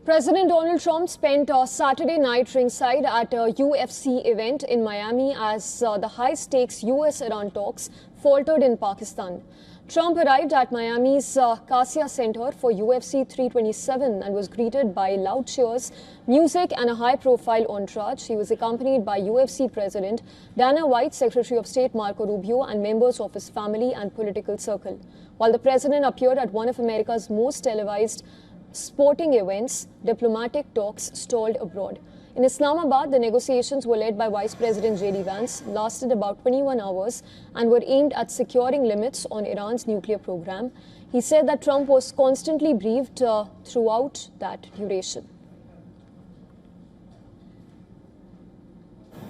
President Donald Trump spent Saturday night ringside at a UFC event in Miami as the high-stakes US-Iran talks faltered in Pakistan. Trump arrived at Miami's Kasia Center for UFC 327 and was greeted by loud cheers, music and a high-profile entourage. He was accompanied by UFC President Dana White, Secretary of State Marco Rubio and members of his family and political circle. While the president appeared at one of America's most televised sporting events, diplomatic talks stalled abroad. In Islamabad, the negotiations were led by Vice President JD Vance, lasted about 21 hours and were aimed at securing limits on Iran's nuclear program. He said that Trump was constantly briefed throughout that duration.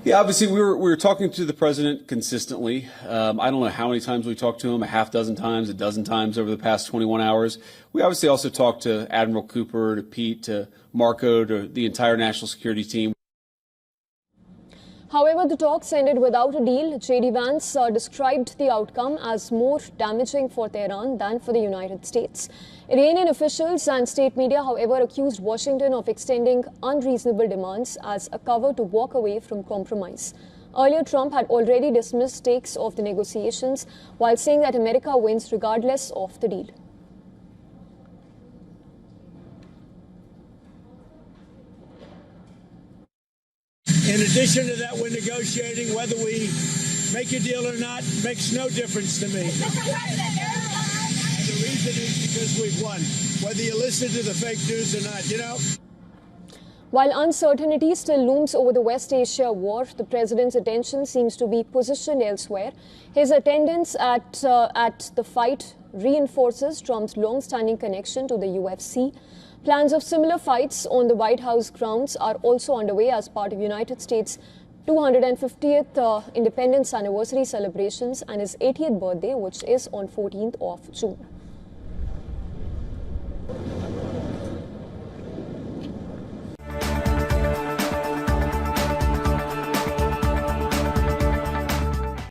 Yeah, obviously we were talking to the president consistently. I don't know how many times we talked to him, a half dozen times, a dozen times over the past 21 hours. We obviously also talked to Admiral Cooper, to Pete, to Marco, to the entire national security team. However, the talks ended without a deal. JD Vance described the outcome as more damaging for Tehran than for the United States. Iranian officials and state media, however, accused Washington of extending unreasonable demands as a cover to walk away from compromise. Earlier, Trump had already dismissed stakes of the negotiations while saying that America wins regardless of the deal. In addition to that, we're negotiating. Whether we make a deal or not makes no difference to me. And the reason is because we've won, whether you listen to the fake news or not, you know. While uncertainty still looms over the West Asia war, the president's attention seems to be positioned elsewhere. His attendance at the fight reinforces Trump's long-standing connection to the UFC. Plans of similar fights on the White House grounds are also underway as part of United States' 250th independence anniversary celebrations and his 80th birthday, which is on 14th of June.